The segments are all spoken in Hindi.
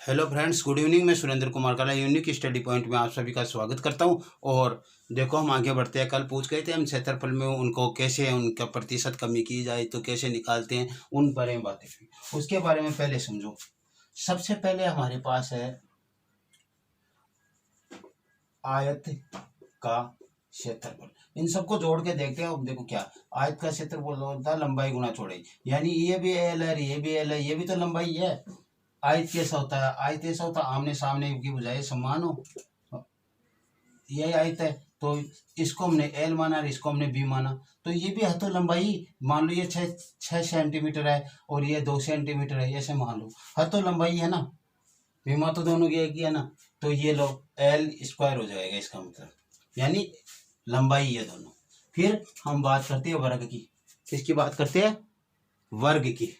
Hello friends, good evening. मैं सुरेंद्र कुमार काला यूनिक स्टडी पॉइंट में आप सभी का स्वागत करता हूं। और देखो, हम आगे बढ़ते हैं। कल पूछ गए थे हम क्षेत्रफल में उनको कैसे उनका प्रतिशत कमी की जाए तो कैसे निकालते हैं, उन बारे में बातें की। उसके बारे में पहले समझो। सबसे पहले हमारे पास है आयत का क्षेत्रफल। इन सबको जोड़ के देखते हैं। अब देखो क्या आयत का क्षेत्रफल होता है लंबाई गुना चौड़ाई, यानी ये भी एल है, ये भी एल है, ये भी तो लंबाई है। आयत कैसा होता है? आयत ऐसा होता है आमने सामने की बजाय समान हो। यही आयत है तो इसको हमने एल माना और इसको हमने बी माना, तो ये भी है तो लंबाई। मान लो ये 6 सेंटीमीटर है और ये 2 सेंटीमीटर है, ऐसे मान लो है तो लंबाई है ना। बीमा तो दोनों की एक ही है ना, तो ये लो एल स्क्वायर हो जाएगा इसका मतलब, यानी लंबाई है दोनों। फिर हम बात करते हैं वर्ग की। किसकी बात करते हैं? वर्ग की।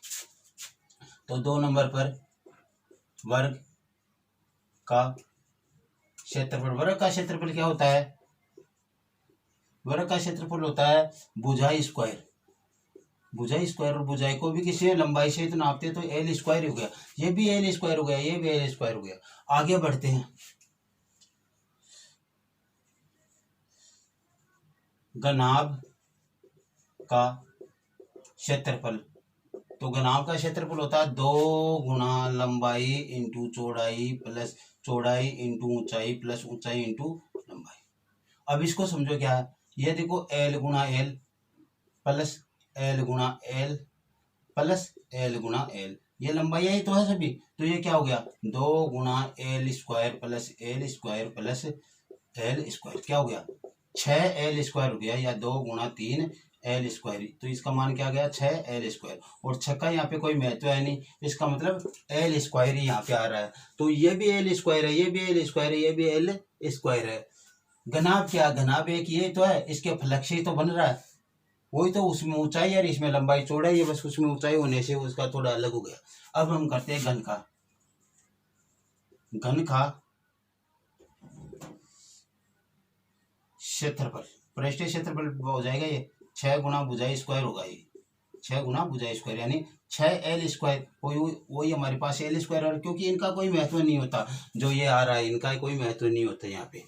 तो 2 नंबर पर वर्ग का क्षेत्रफल। वर्ग का क्षेत्रफल क्या होता है? वर्ग का क्षेत्रफल होता है भुजाई स्क्वायर। भुजाई स्क्वायर, और भुजाई को भी किसी लंबाई से तो नापते हैं, तो एल स्क्वायर हो गया, ये भी एल स्क्वायर हो गया, ये भी एल स्क्वायर हो गया। आगे बढ़ते हैं। घनाभ का क्षेत्रफल। तो घनाभ का क्षेत्रफल होता है 2 गुना लंबाई इंटू चौड़ाई प्लस चौड़ाई इंटू ऊंचाई प्लस ऊंचाई इंटू लंबाई। अब इसको समझो क्या है। ये देखो एल गुना एल प्लस एल गुना एल प्लस एल गुना एल, ये लंबाई ही तो है सभी। तो ये क्या हो गया? 2 गुना L square plus L square plus L square, क्या हो गया? 6 एल स्क्वायर हो गया, या 2 गुना 3 एल स्क्वायर। तो इसका मान क्या गया? 6 एल स्क्वायर। और 6 का यहाँ पे कोई महत्व है नहीं, इसका मतलब एल स्क्वायर ही यहाँ पे आ रहा है। तो ये भी एल स्क्वायर है, ये भी एल स्क्वायर है, ये भी एल स्क्वायर है। घनाभ क्या? घनाभ एक ये तो है, इसके फलक से ही तो बन रहा है। वही तो, उसमें ऊंचाई और इसमें लंबाई चौड़ाई है, बस उसमें ऊंचाई होने से उसका थोड़ा अलग हो गया। अब हम करते हैं घन का। घन का क्षेत्रफल, पृष्ठीय क्षेत्रफल हो जाएगा ये 6 गुना भुजाई स्क्वायर होगा। ये 6 गुना भुजाई स्क्वायर यानी 6 एल स्क्वायर। वही हमारे पास एल स्क्वायर, और क्योंकि इनका कोई महत्व नहीं होता, जो ये आ रहा है इनका कोई महत्व नहीं होता। यहाँ पे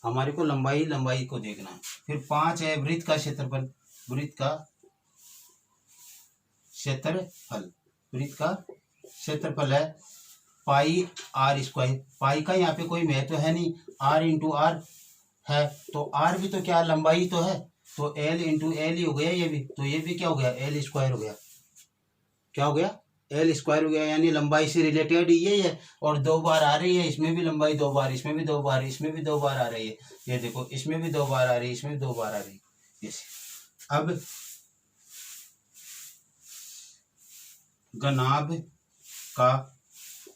हमारे को लंबाई लंबाई को देखना है। फिर 5 है वृत्त का क्षेत्रफल। वृत्त का क्षेत्रफल, वृत्त का क्षेत्रफल है पाई आर स्क्वायर। पाई का यहाँ पे कोई महत्व है नहीं, आर इंटू आर है, तो आर भी तो क्या लंबाई तो है, तो एल इंटू एल ही हो गया ये भी। तो ये भी क्या हो गया? एल स्क्वायर हो गया। क्या हो गया? एल स्क्वायर हो गया, यानी लंबाई से रिलेटेड ये है। और 2 बार आ रही है, इसमें भी लंबाई 2 बार, इसमें भी 2 बार, इसमें भी 2 बार आ रही है। ये देखो, इसमें भी 2 बार आ रही है, इसमें भी 2 बार आ रही है। ऐसे अब घनाभ का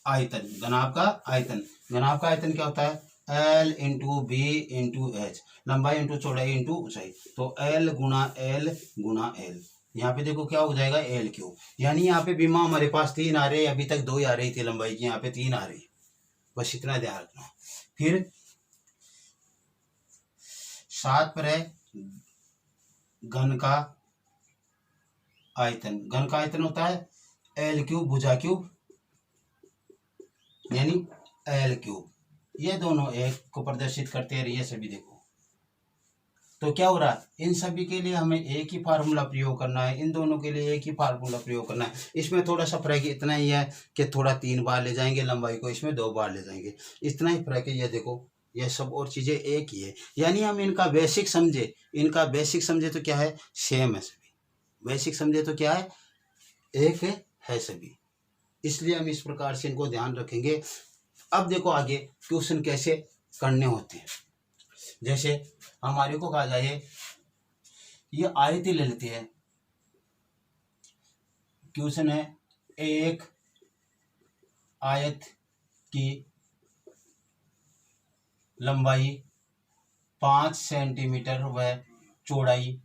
आयतन। घनाभ का आयतन, घनाभ का आयतन क्या होता है? L into B into H, लंबाई इंटू चौड़ाई इंटू ऊंचाई। तो एल गुना एल। यहाँ पे देखो क्या हो जाएगा? L cube. यानी यहाँ पे बीमा हमारे पास 3 आ रहे हैं, अभी तक 2 ही आ रही थी लंबाई की, यहाँ पे 3 आ रही है, बस इतना ध्यान रखना। फिर 7 पर है घन का आयतन। घन का आयतन होता है एल क्यूब भुजा क्यूब, यानी एल क्यूब। ये दोनों एक को प्रदर्शित करते हैं, ये सभी देखो। तो क्या हो रहा है? इन सभी के लिए हमें एक ही फार्मूला प्रयोग करना है, इन दोनों के लिए एक ही फार्मूला प्रयोग करना है। इसमें थोड़ा सा फर्क इतना ही है कि थोड़ा 3 बार ले जाएंगे लंबाई को, इसमें 2 बार ले जाएंगे, इतना ही फर्क है। ये देखो, ये सब और चीजें एक ही है, यानी हम इनका बेसिक समझे। इनका बेसिक समझे तो क्या है? सेम है सभी। बेसिक समझे तो क्या है? एक है सभी। इसलिए हम इस प्रकार से इनको ध्यान रखेंगे। अब देखो आगे क्वेश्चन कैसे करने होते हैं। जैसे हमारे को कहा जाए, ये आयत ही ले लेते हैं। क्वेश्चन है, एक आयत की लंबाई 5 सेंटीमीटर व चौड़ाई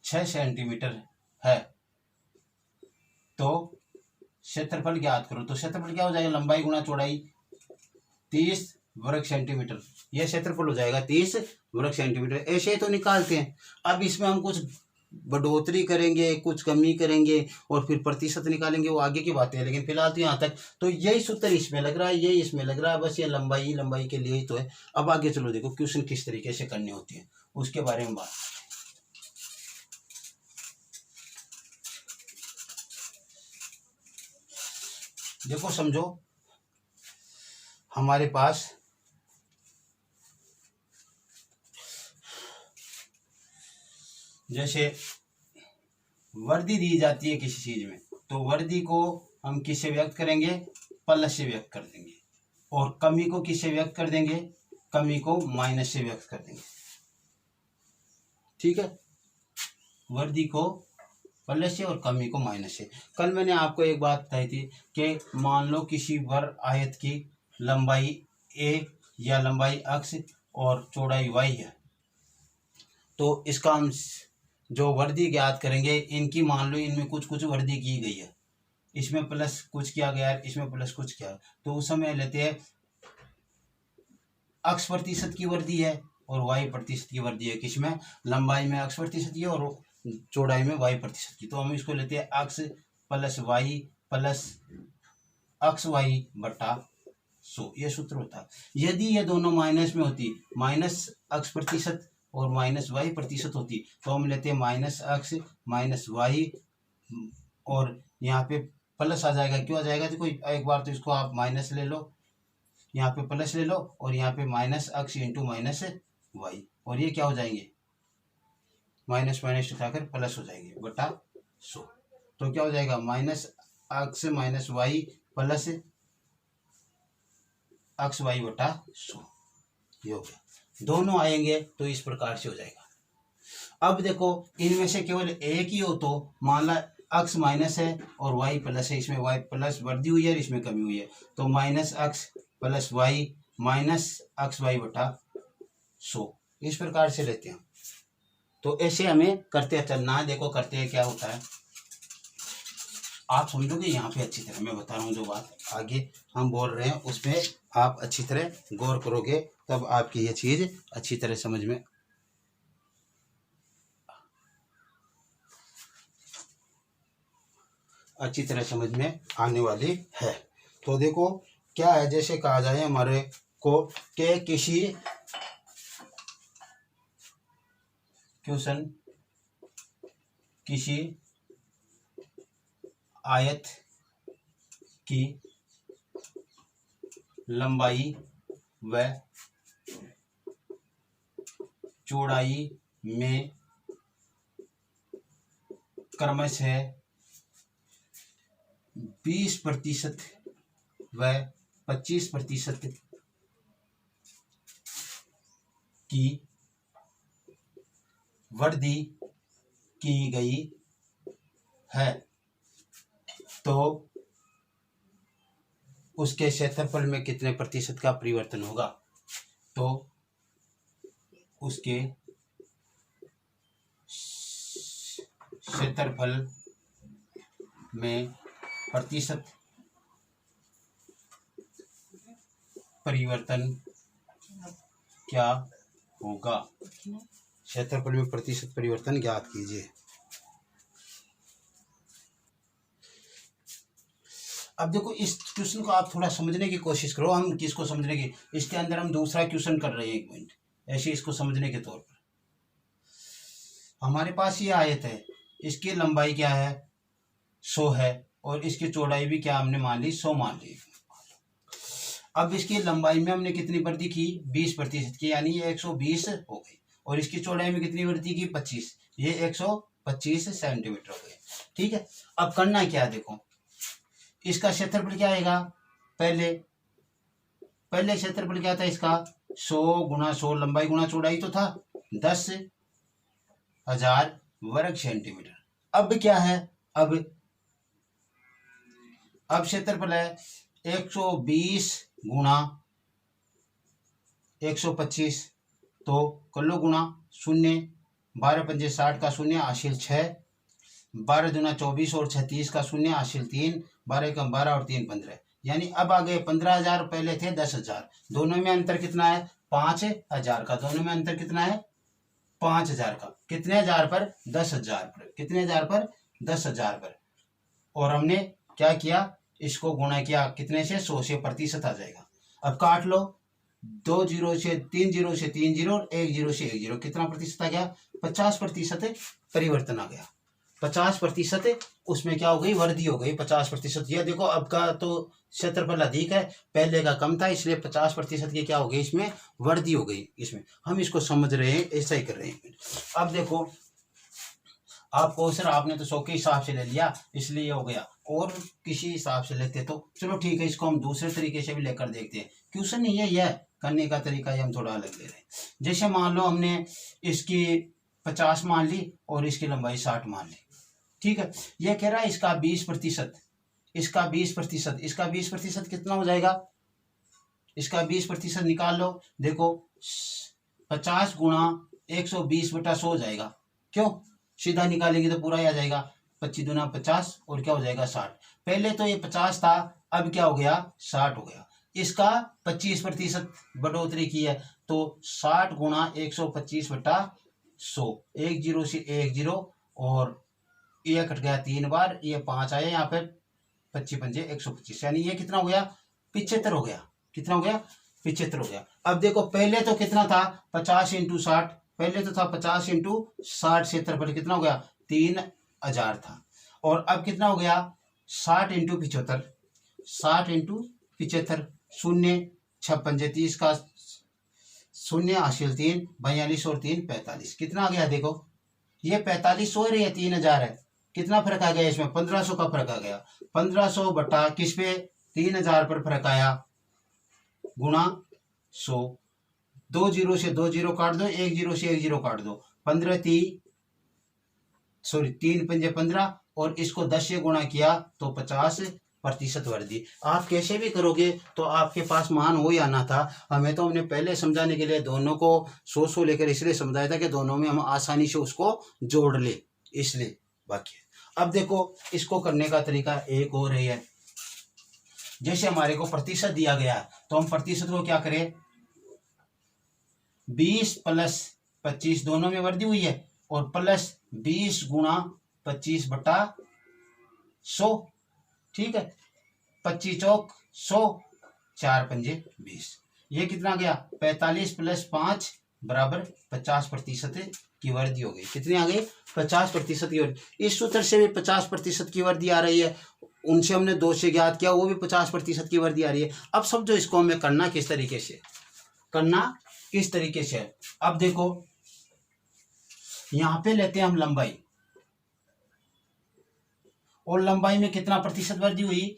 6 सेंटीमीटर है, तो क्षेत्रफल ज्ञात करो। तो क्षेत्रफल क्या हो जाएगा? लंबाई गुना चौड़ाई 30 वर्ग सेंटीमीटर, यह क्षेत्रफल हो जाएगा 30 वर्ग सेंटीमीटर। ऐसे तो निकालते हैं। अब इसमें हम कुछ बढ़ोतरी करेंगे, कुछ कमी करेंगे और फिर प्रतिशत निकालेंगे, वो आगे की बातें हैं। लेकिन फिलहाल तो यहाँ तक तो यही सूत्र इसमें लग रहा है, यही इसमें लग रहा है, बस ये लंबाई के लिए ही तो है। अब आगे चलो, देखो क्वेश्चन किस तरीके से करने होते हैं उसके बारे में बात। देखो समझो, हमारे पास जैसे वर्दी दी जाती है किसी चीज में, तो वर्दी को हम किससे व्यक्त करेंगे, प्लस से व्यक्त कर देंगे, और कमी को किससे व्यक्त कर देंगे, कमी को माइनस से व्यक्त कर देंगे। ठीक है, वर्दी को प्लस से और कमी को माइनस से। कल मैंने आपको एक बात बताई थी कि मान लो किसी वर्ग आयत की लंबाई a या लंबाई x और चौड़ाई y है, तो इसका हम जो वर्दी ज्ञात करेंगे, इनकी मान लो इनमें कुछ कुछ वर्दी की गई है, इसमें प्लस कुछ किया गया है, इसमें प्लस कुछ किया, तो उस समय लेते हैं x प्रतिशत की वर्दी है और y प्रतिशत की वर्दी है। किसमें, लंबाई में x प्रतिशत की और चौड़ाई में y प्रतिशत की। तो हम इसको लेते हैं x plus Y plus X Y बटा 100, ये सूत्र होता है। यदि ये दोनों माइनस में होती, माइनस x प्रतिशत और माइनस y प्रतिशत होती, तो हम लेते हैं माइनस एक्स माइनस वाई और यहाँ पे प्लस आ जाएगा। क्यों आ जाएगा, देखो एक बार तो इसको आप माइनस ले लो, यहाँ पे प्लस ले लो और यहाँ पे minus X into minus Y, और ये क्या हो जाएंगे, माइनस माइनस उठाकर प्लस हो जाएंगे बटा 100। तो क्या हो जाएगा, minus X minus Y plus X Y बटा 100, ये हो गया। दोनों आएंगे तो इस प्रकार से हो जाएगा। अब देखो इनमें से केवल एक ही हो, तो मान ला एक्स माइनस है और वाई प्लस है, इसमें वाई प्लस बढ़ी हुई है और इसमें कमी हुई है, तो minus X plus Y minus X Y बटा 100, इस प्रकार से लेते हैं। तो ऐसे हमें करते चलना है। देखो करते हैं क्या होता है, आप समझोगे यहाँ पे अच्छी तरह। मैं बता रहा हूँ जो बात आगे हम बोल रहे हैं उसमें आप अच्छी तरह गौर करोगे, तब आपकी ये चीज अच्छी तरह समझ में आने वाली है। तो देखो क्या है, जैसे कहा जाए हमारे को के किसी क्वेश्चन किसी आयत की लंबाई व चौड़ाई में क्रमशः 20% व 25% की वृद्धि की गई है, तो उसके क्षेत्रफल में कितने प्रतिशत का परिवर्तन होगा। तो उसके क्षेत्रफल में प्रतिशत परिवर्तन क्या होगा, क्षेत्रफल में प्रतिशत परिवर्तन ज्ञात कीजिए। अब देखो इस क्वेश्चन को आप थोड़ा समझने की कोशिश करो। हम किसको समझने की, इसके अंदर हम दूसरा क्वेश्चन कर रहे हैं, एक मिनट ऐसे इसको समझने के तौर पर। हमारे पास ये आयत है, इसकी लंबाई क्या है 100 है और इसकी चौड़ाई भी क्या हमने मान ली 100 मान ली। अब इसकी लंबाई में हमने कितनी वृद्धि की 20% की, यानी ये 120 हो गई, और इसकी चौड़ाई में कितनी वृद्धि की 25, ये 125 सेंटीमीटर हो गए। ठीक है, अब करना क्या, देखो इसका क्षेत्रफल क्या आएगा, पहले क्षेत्रफल क्या था इसका 100 गुणा 100, लंबाई गुणा चौड़ाई तो था 10,000 वर्ग सेंटीमीटर। अब क्या है, अब क्षेत्रफल है 120 गुणा 125, तो कर लो गुणा 0, 12 पंजे 60 का 0 हासिल 6, 12 दूना 24 और 36 का 0 हासिल 3, 12 कम 12 और 3 15, यानी अब आ गए 15,000, पहले थे 10,000। दोनों में अंतर कितना है 5,000 का, दोनों में अंतर कितना है 5,000 का, कितने हजार पर, 10,000 पर, कितने हजार पर, 10,000 पर। और हमने क्या किया, इसको गुणा किया कितने से, 100 से, प्रतिशत आ जाएगा। अब काट लो, 2 जीरो से 3 जीरो से 3 जीरो और 1 जीरो से 1 जीरो, कितना प्रतिशत आ गया, 50% परिवर्तन आ गया। 50% उसमें क्या हो गई, वृद्धि हो गई 50%। ये देखो अब का तो क्षेत्रफल अधिक है, पहले का कम था, इसलिए 50% की क्या हो गई, इसमें वृद्धि हो गई। इसमें हम इसको समझ रहे हैं, ऐसा ही कर रहे हैं। अब देखो आपको सर आपने तो 100 के हिसाब से ले लिया इसलिए हो गया, और किसी हिसाब से लेते तो चलो ठीक है, इसको हम दूसरे तरीके से भी लेकर देखते हैं। क्वेश्चन नहीं है, यह करने का तरीका ये हम थोड़ा अलग ले रहे हैं। जैसे मान लो हमने इसकी 50 मान ली और इसकी लंबाई 60 मान ली, ठीक है। यह कह रहा है इसका 20%, इसका 20%, इसका 20% कितना हो जाएगा, इसका 20% निकाल लो। देखो 50 गुणा 120/100 हो जाएगा, क्यों, सीधा निकालेंगे तो पूरा ही आ जाएगा। 25 दूना 50 और क्या हो जाएगा 60। पहले तो ये 50 था, अब क्या हो गया 60 हो गया। इसका 25% बढ़ोतरी की है, तो 60 गुणा 125/100, 1 जीरो से 1 जीरो और ये कट गया 3 बार, ये 5 आया यहाँ पे, 25 पंजे 125, यानी ये कितना हो गया 75 हो गया। कितना हो गया 75 हो गया। अब देखो पहले तो कितना था 50 × 60, पहले तो था 50 × 60 क्षेत्रफल, कितना हो गया 3,000 था। और अब कितना हो गया 60 × 75, 60 × 75, 0 6 पंजे 30 का 0 हासिल 3, 42 और 3 45, कितना आ गया देखो, ये 45 और ये 3,000 है, कितना फर्क आ गया इसमें, 1,500 का फर्क आ गया। 1,500 बटा किस पे, 3,000 पर फर्क आया, गुणा 100। 2 जीरो से 2 जीरो काट दो, 1 जीरो से 1 जीरो काट दो, 3 पंजे 15 और इसको 10 से गुणा किया तो 50% वृद्धि। आप कैसे भी करोगे तो आपके पास मान हो या ना था, हमें तो हमने पहले समझाने के लिए दोनों को 100 लेकर इसलिए समझाया था कि दोनों में हम आसानी से उसको जोड़ ले, इसलिए बाकी। अब देखो इसको करने का तरीका एक और है, जैसे हमारे को प्रतिशत दिया गया तो हम प्रतिशत को क्या करें, 20 + 25 दोनों में वृद्धि हुई है, और प्लस 20 गुणा 25/100, ठीक है। 25 चौक 100, 4 पंजे 20, ये कितना गया 45 + 5 = 50% की वृद्धि हो गई। कितनी आ गई 50% की वृद्धि। इस सूत्र से भी 50% की वृद्धि आ रही है, उनसे हमने 2 से ज्ञात किया, वो भी 50% की वृद्धि आ रही है। अब समझो इसको हमें करना किस तरीके से, अब देखो यहां पे लेते हैं हम लंबाई, और लंबाई में कितना प्रतिशत वृद्धि हुई,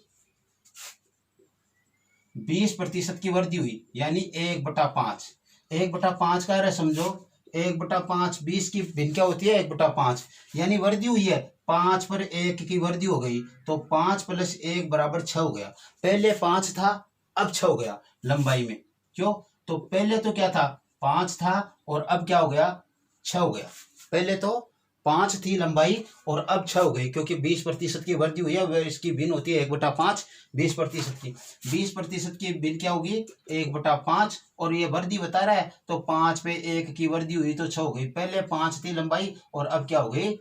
20% की वृद्धि हुई, यानी 1/5। 1/5 का है समझो, 1/5 20 की भिन्न क्या होती है 1/5, यानी वृद्धि हुई है 5 पर 1 की वृद्धि हो गई, तो 5 + 1 = 6 हो गया। पहले 5 था अब 6 हो गया लंबाई में, क्यों, तो पहले तो क्या था 5 था और अब क्या हो गया 6 हो गया। पहले तो 5 थी लंबाई और अब 6 हो गई, क्योंकि 20% की वृद्धि हुई है, वह इसकी भिन्न होती है 1/5, 20% की। 20% की भिन्न क्या होगी 1/5, और ये वृद्धि बता रहा है, तो 5 पे 1 की वृद्धि हुई तो 6 हो गई। पहले 5 थी लंबाई और अब क्या हो गई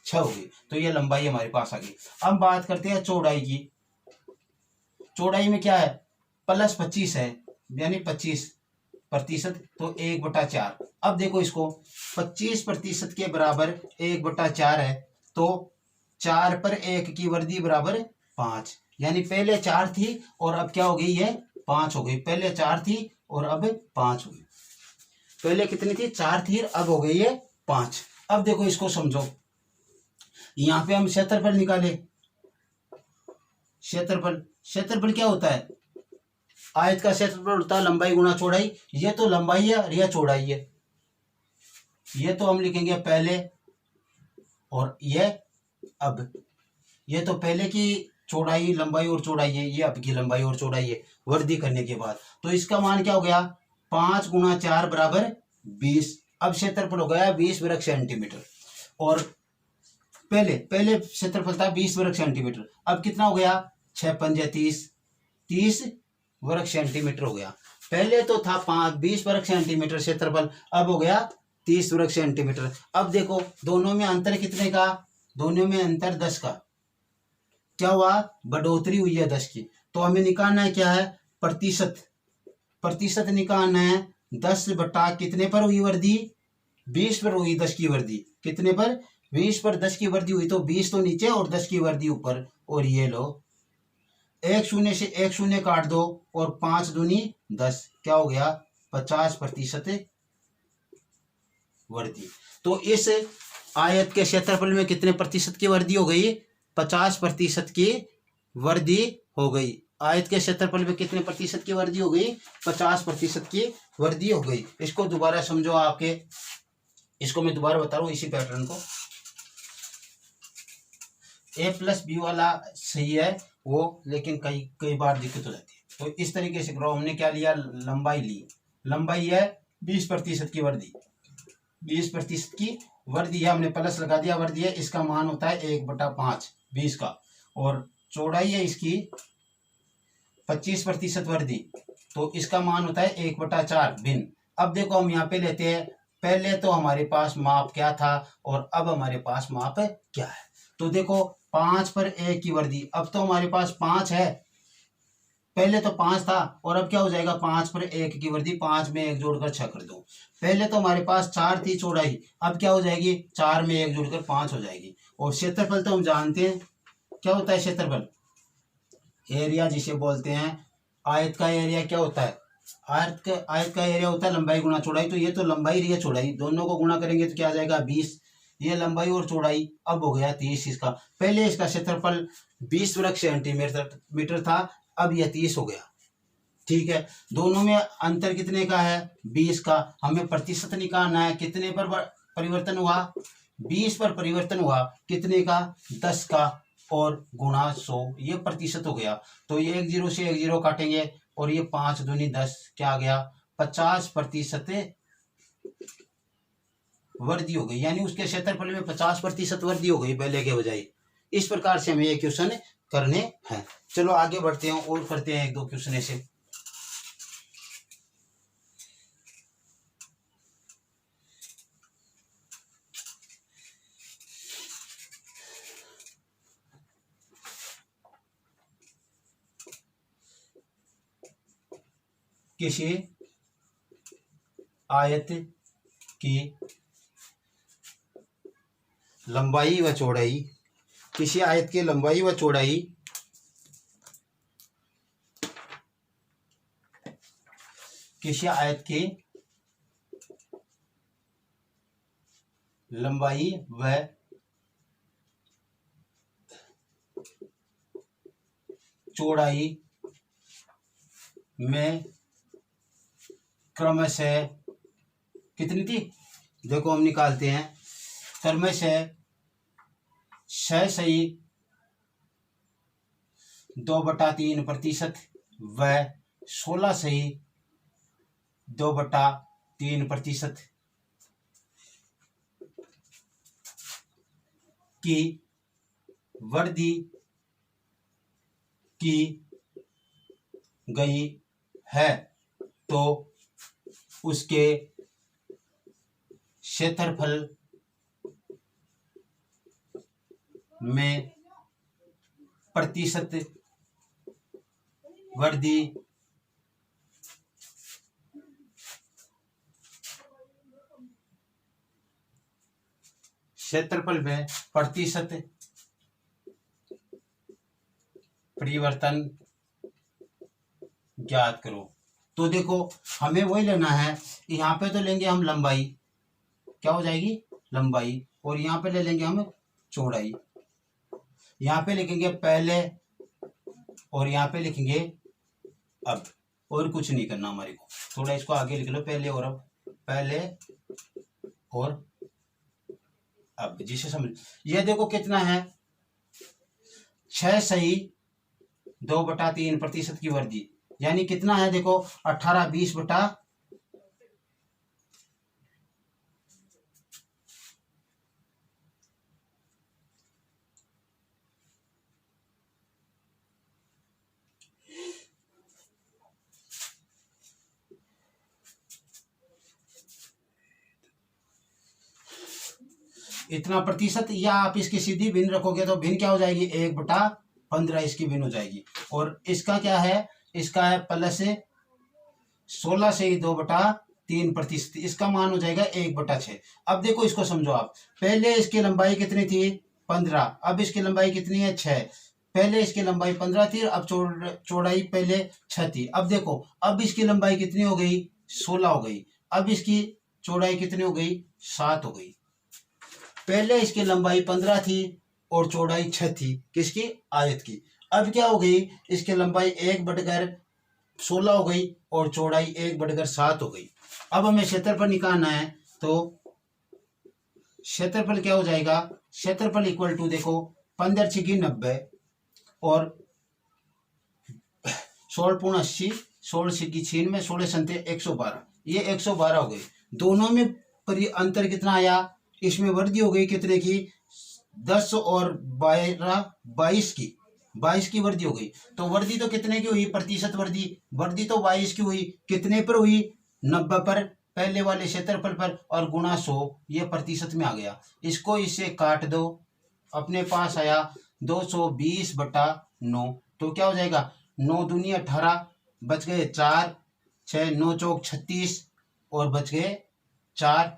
6 हो गई, तो ये लंबाई हमारे पास आ गई। अब बात करते हैं चौड़ाई की। चौड़ाई में क्या है +25 है, यानी 25%, तो 1/4। अब देखो इसको 25% के बराबर 1/4 है, तो 4 पर 1 की वृद्धि बराबर 5, यानी पहले 4 थी और अब क्या हो गई है 5 हो गई। पहले 4 थी और अब 5 हो गई। पहले कितनी थी 4 थी, अब हो गई है 5। अब देखो इसको समझो, यहां पे हम क्षेत्रफल निकाले। क्षेत्रफल क्या होता है, आयत का क्षेत्रफल होता है लंबाई गुणा चौड़ाई। ये तो लंबाई है और यह चौड़ाई है, ये तो हम लिखेंगे पहले, और ये अब, ये तो पहले की चौड़ाई लंबाई और चौड़ाई है, ये अब की लंबाई और चौड़ाई है वृद्धि करने के बाद। तो इसका मान क्या हो गया 5 × 4 = 20। अब क्षेत्रफल हो गया 20 वर्ग सेंटीमीटर, और पहले क्षेत्रफल था 20 वर्ग सेंटीमीटर, अब कितना हो गया 6 पंजे 30 वर्ग सेंटीमीटर हो गया। पहले तो था 20 वर्ग सेंटीमीटर क्षेत्रफल, अब हो गया 30 वर्ग सेंटीमीटर। अब देखो दोनों में अंतर कितने का, दोनों में अंतर 10 का। क्या हुआ, बढ़ोतरी हुई है 10 की। तो हमें निकालना है क्या है, प्रतिशत। प्रतिशत निकालना है 10 बटा कितने पर हुई वृद्धि, 20 पर हुई 10 की वृद्धि। कितने पर, 20 पर 10 की वृद्धि हुई। तो 20 तो नीचे और 10 की वृद्धि ऊपर। और ये लो, एक शून्य से एक शून्य काट दो और 5 दूनी 10, क्या हो गया, 50% वृद्धि। तो इस आयत के क्षेत्रफल में कितने प्रतिशत की वृद्धि हो गई, 50% की वृद्धि हो गई। आयत के क्षेत्रफल में कितने प्रतिशत की वृद्धि हो गई, 50% की वृद्धि हो गई। इसको दोबारा समझो आपके, इसको मैं दोबारा बता रहा हूं इसी पैटर्न को। ए प्लस बी वाला सही है वो, लेकिन कई कई बार दिक्कत हो जाती है। तो इस तरीके से करो, हमने क्या लिया, लंबाई ली। लंबाई है 20% की वृद्धि, 20% की वृद्धि है, हमने प्लस लगा दिया, वृद्धि है, इसका मान होता है 1/5 20 का। और चौड़ाई है इसकी 25% वृद्धि, तो इसका मान होता है 1/4 भिन्न। अब देखो हम यहाँ पे लेते हैं, पहले तो हमारे पास माप क्या था और अब हमारे पास माप क्या है। तो देखो 5 पर 1 की वृद्धि, अब तो हमारे पास 5 है, पहले तो 5 था और अब क्या हो जाएगा, 5 पर 1 की वृद्धि, 5 में 1 जोड़कर 6 कर दो। पहले तो हमारे पास 4 थी चौड़ाई, अब क्या हो जाएगी, 4 में 1 जोड़कर 5 हो जाएगी। और क्षेत्रफल तो हम जानते हैं क्या होता है क्षेत्रफल, एरिया जिसे बोलते हैं। आयत का एरिया क्या होता है, आयत का एरिया होता है लंबाई गुना चौड़ाई। तो ये तो लंबाई रही है चौड़ाई, दोनों को गुणा करेंगे तो क्या आ जाएगा 20। ये लंबाई और चौड़ाई, अब हो गया 30 इसका। पहले इसका क्षेत्रफल 20 वर्ग सेंटीमीटर था, अब यह 30 हो गया। ठीक है, दोनों में अंतर कितने का है, 20 का। हमें प्रतिशत निकालना है, कितने पर परिवर्तन हुआ, 20 पर परिवर्तन हुआ, कितने का, 10 का, और गुणा 100, ये प्रतिशत हो गया। तो ये 1 0 से 1 0 काटेंगे और ये 5 दूनी 10, क्या आ गया, 50% वृद्धि हो गई। यानी उसके क्षेत्रफल में 50% वृद्धि हो गई पहले के बजाय। इस प्रकार से हमें ये क्वेश्चन करने हैं। चलो आगे बढ़ते हैं और करते हैं 1-2 क्वेश्चन ऐसे। किसी आयत की लंबाई व चौड़ाई, किसी आयत की लंबाई व चौड़ाई किसी आयत की लंबाई व चौड़ाई में क्रमशः कितनी थी, देखो हम निकालते हैं, क्रमशः 6.2/3% व 16.2/3% की वृद्धि की गई है, तो उसके क्षेत्रफल में प्रतिशत वृद्धि क्षेत्रफल में प्रतिशत परिवर्तन ज्ञात करो। तो देखो हमें वही लेना है, यहाँ पे तो लेंगे हम लंबाई, क्या हो जाएगी लंबाई, और यहाँ पे ले लेंगे हम चौड़ाई। यहाँ पे लिखेंगे पहले और यहाँ पे लिखेंगे अब, और कुछ नहीं करना हमारे को। थोड़ा इसको आगे लिख लो, पहले और अब, पहले और अब, जिसे समझ। ये देखो कितना है, 6.2/3% की वृद्धि, यानी कितना है देखो 18-20 बटा इतना प्रतिशत, या आप इसकी सीधी भिन्न रखोगे तो भिन्न क्या हो जाएगी 1/15 इसकी भिन्न हो जाएगी। और इसका क्या है, इसका है प्लस 16 से ही 2/3%, इसका मान हो जाएगा 1/6। अब देखो इसको समझो आप, पहले इसकी लंबाई कितनी थी 15, अब इसकी लंबाई कितनी है 6। पहले इसकी लंबाई 15 थी, अब चौड़ाई पहले 6 थी। अब देखो अब इसकी लंबाई कितनी हो गई 16 हो गई, अब इसकी चौड़ाई कितनी हो गई 7 हो गई। पहले इसकी लंबाई 15 थी और चौड़ाई 6 थी, किसकी आयत की। अब क्या हो गई, इसकी लंबाई 1/16 हो गई और चौड़ाई 1/7 हो गई। अब हमें क्षेत्रफल निकालना है, तो क्षेत्रफल क्या हो जाएगा, क्षेत्रफल इक्वल टू देखो 15 छिकी 90 और 16×80, 16 छिकी 96, 16 संते 112, ये 112 हो गई। दोनों में अंतर कितना आया, इसमें वृद्धि हो गई कितने की 10 और 12 22 की वृद्धि हो गई। तो वृद्धि तो कितने की हुई, प्रतिशत वृद्धि तो 22 की हुई, कितने पर हुई 90 पर, पहले वाले क्षेत्रफल पर, और गुणा 100, ये प्रतिशत में आ गया। इसको इससे काट दो, अपने पास आया 220/9, तो क्या हो जाएगा 9 दूनी 18, बच गए 4, 6 9 चौक 36 और बच गए 4,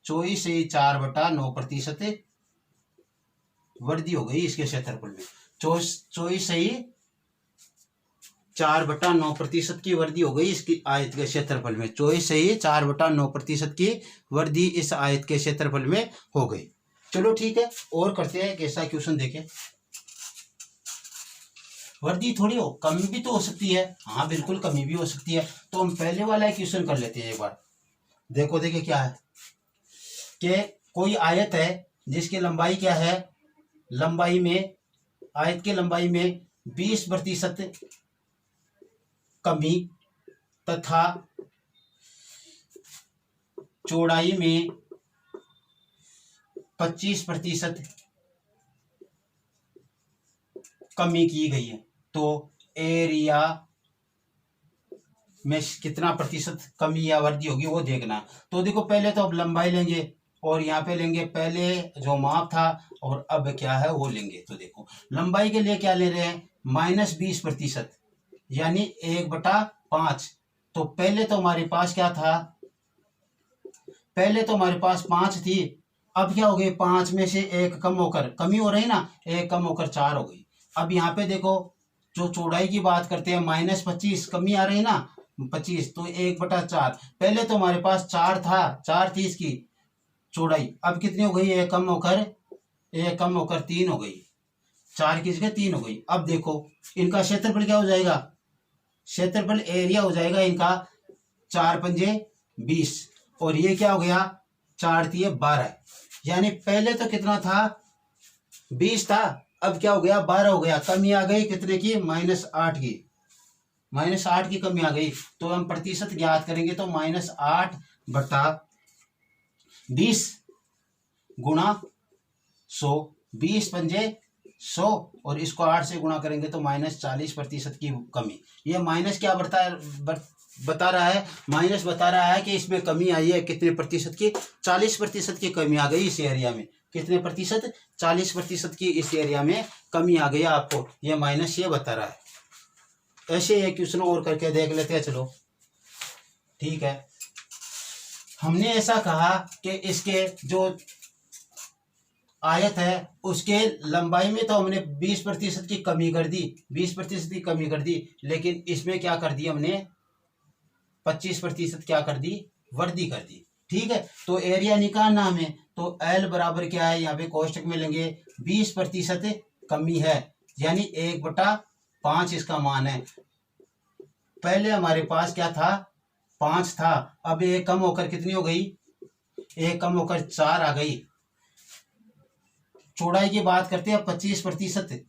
24 से 4/9% वृद्धि हो गई इसके क्षेत्रफल में। 24 से ही 4/9% की वृद्धि हो गई इसकी आयत के क्षेत्रफल में। 24 से ही 4/9% की वृद्धि इस आयत के क्षेत्रफल में हो गई। चलो ठीक है, और करते हैं कैसा क्वेश्चन देखें। वृद्धि थोड़ी हो, कमी भी तो हो सकती है, हाँ बिल्कुल कमी भी हो सकती है। तो हम पहले वाला क्वेश्चन कर लेते हैं एक बार। देखो देखिए क्या है कि कोई आयत है जिसकी लंबाई क्या है, लंबाई में, आयत की लंबाई में 20% कमी तथा चौड़ाई में 25% कमी की गई है। तो एरिया में कितना प्रतिशत कमी या वृद्धि होगी वो देखना। तो देखो पहले तो अब लंबाई लेंगे और यहाँ पे लेंगे पहले जो माप था और अब क्या है वो लेंगे। तो देखो लंबाई के लिए क्या ले रहे हैं -20%, यानी 1/5। तो पहले तो हमारे पास क्या था, पहले तो हमारे पास 5 थी, अब क्या हो गई 5 में से 1 कम होकर, कमी हो रही ना, 1 कम होकर 4 हो गई। अब यहाँ पे देखो जो चौड़ाई की बात करते हैं -25, कमी आ रही ना 25, तो 1/4। पहले तो हमारे पास 4 था, 4 थी इसकी चौड़ाई, अब कितनी हो गई 1 कम होकर 3 हो गई, 4 की जगह 3 हो गई। अब देखो इनका क्षेत्रफल क्या हो जाएगा, क्षेत्रफल एरिया हो जाएगा इनका 4 पंजे 20 और ये क्या हो गया 4 तिये 12, यानी पहले तो कितना था 20 था, अब क्या हो गया 12 हो गया। कमी आ गई कितने की -8 की, -8 की कमी आ गई। तो हम प्रतिशत ज्ञात करेंगे तो -8/20 गुणा 100, 20 पंजे 100 और इसको 8 से गुणा करेंगे तो -40% की कमी। ये माइनस क्या बता रहा है, माइनस बता रहा है कि इसमें कमी आई है कितने प्रतिशत की, 40% की कमी आ गई इस एरिया में। कितने प्रतिशत, 40% की इस एरिया में कमी आ गई आपको, ये माइनस ये बता रहा है। ऐसे एक क्वेश्चन और करके देख लेते हैं। चलो ठीक है, हमने ऐसा कहा कि इसके जो आयत है उसके लंबाई में तो हमने 20% की कमी कर दी, 20% की कमी कर दी, लेकिन इसमें क्या कर दी हमने 25% क्या कर दी, वृद्धि कर दी। ठीक है, तो एरिया निकालना हमें, तो L बराबर क्या है, यहाँ पे कोष्टक में लेंगे 20% कमी है, यानी 1/5 इसका मान है। पहले हमारे पास क्या था 5 था, अब 1 कम होकर कितनी हो गई, 1 कम होकर 4 आ गई। चौड़ाई की बात करते हैं 25%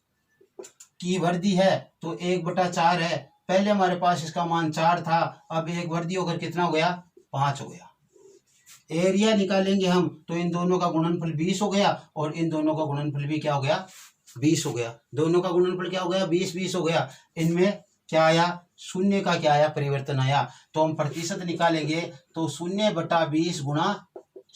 की वृद्धि है तो 1/4 है। पहले हमारे पास इसका मान 4 था, अब 1 वृद्धि होकर कितना हो गया 5 हो गया। एरिया निकालेंगे हम तो इन दोनों का गुणनफल 20 हो गया और इन दोनों का गुणनफल भी क्या हो गया 20 हो गया। दोनों का गुणनफल क्या हो गया 20 हो गया। इनमें क्या आया, शून्य का क्या आया, परिवर्तन आया। तो हम प्रतिशत निकालेंगे तो 0/20 गुणा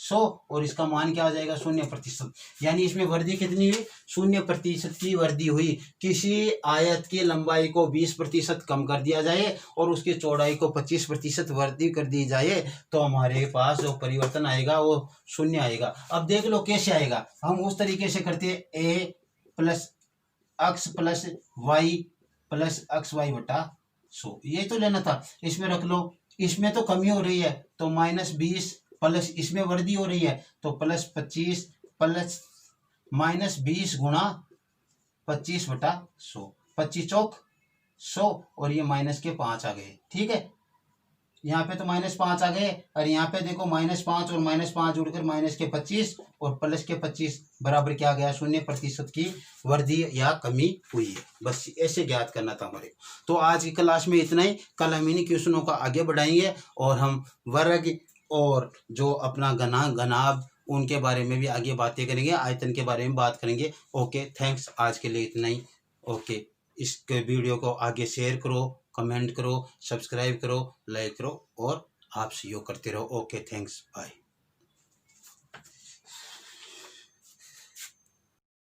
100 और इसका मान क्या आ जाएगा 0%। यानी इसमें वृद्धि कितनी हुई 0% की वृद्धि हुई। किसी आयत की लंबाई को 20% कम कर दिया जाए और उसकी चौड़ाई को 25% वृद्धि कर दी जाए तो हमारे पास जो परिवर्तन आएगा वो 0 आएगा। अब देख लो कैसे आएगा, हम उस तरीके से करते हैं A plus X plus Y plus X Y बटा 100, ये तो लेना था। इसमें रख लो, इसमें तो कमी हो रही है तो -20 प्लस इसमें वृद्धि हो रही है तो +25 प्लस -20 गुणा 25/100, 25 चौक 100 और ये माइनस के 5 आ गए। ठीक है, यहाँ पे तो -5 आ गए और यहाँ पे देखो -5 और -5 जुड़कर -25 और +25 बराबर क्या गया 0% की वृद्धि या कमी हुई है। बस ऐसे ज्ञात करना था हमारे। तो आज की क्लास में इतना ही। कल हम इन्हीं क्वेश्चनों का आगे बढ़ाएंगे और हम वर्ग और जो अपना घनाभ उनके बारे में भी आगे बातें करेंगे, आयतन के बारे में बात करेंगे। ओके, थैंक्स, आज के लिए इतना ही। ओके, इस वीडियो को आगे शेयर करो, कमेंट करो, सब्सक्राइब करो, लाइक करो और आप सहयोग करते रहो। Okay, thanks, bye.